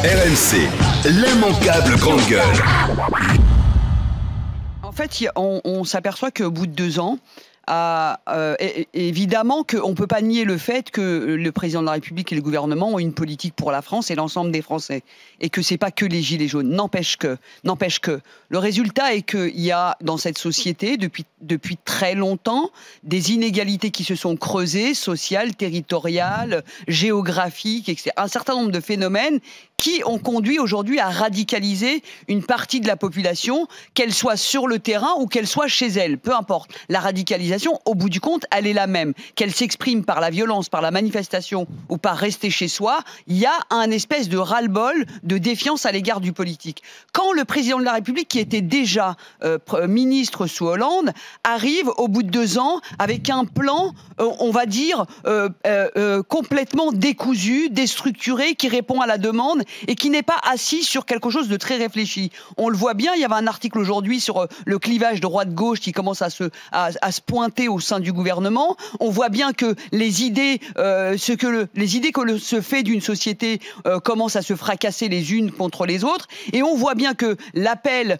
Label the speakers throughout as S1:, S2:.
S1: RMC, l'immanquable grande gueule.
S2: En fait, on s'aperçoit qu'au bout de 2 ans, évidemment qu'on ne peut pas nier le fait que le président de la République et le gouvernement ont une politique pour la France et l'ensemble des Français. Et que ce n'est pas que les gilets jaunes. N'empêche que. Le résultat est qu'il y a dans cette société, depuis très longtemps, des inégalités qui se sont creusées, sociales, territoriales, géographiques, etc. Un certain nombre de phénomènes qui ont conduit aujourd'hui à radicaliser une partie de la population, qu'elle soit sur le terrain ou qu'elle soit chez elle. Peu importe. La radicalisation, au bout du compte, elle est la même. Qu'elle s'exprime par la violence, par la manifestation ou par rester chez soi, il y a un espèce de ras-le-bol, de défiance à l'égard du politique. Quand le président de la République, qui était déjà ministre sous Hollande, arrive au bout de 2 ans avec un plan, on va dire, complètement décousu, déstructuré, qui répond à la demande et qui n'est pas assis sur quelque chose de très réfléchi. On le voit bien, il y avait un article aujourd'hui sur le clivage droite-gauche qui commence à se pointer au sein du gouvernement. On voit bien que les idées que se fait d'une société commencent à se fracasser les unes contre les autres. Et on voit bien que l'appel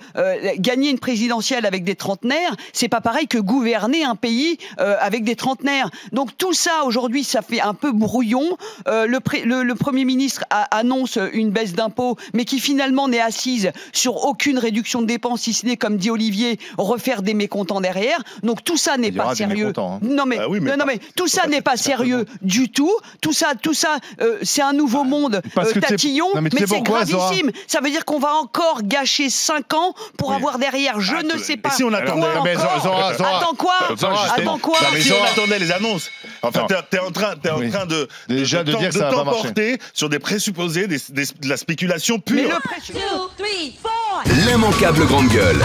S2: gagner une présidentielle avec des trentenaires, c'est pas pareil que gouverner un pays avec des trentenaires. Donc tout ça aujourd'hui, ça fait un peu brouillon. Le Premier ministre annonce une baisse d'impôts, mais qui finalement n'est assise sur aucune réduction de dépenses, si ce n'est, comme dit Olivier, refaire des mécontents derrière. Donc tout ça n'est pas sérieux. Non mais, tout ça n'est pas sérieux du tout. Tout ça, c'est un nouveau monde tatillon, mais c'est gravissime. Ça veut dire qu'on va encore gâcher 5 ans pour avoir derrière je ne sais pas.
S3: Si on attendait,
S2: Attends quoi
S3: si on attendait les annonces. Enfin, t'es en train de t'emporter sur des présupposés, de la spéculation pure.
S1: L'immanquable grande gueule.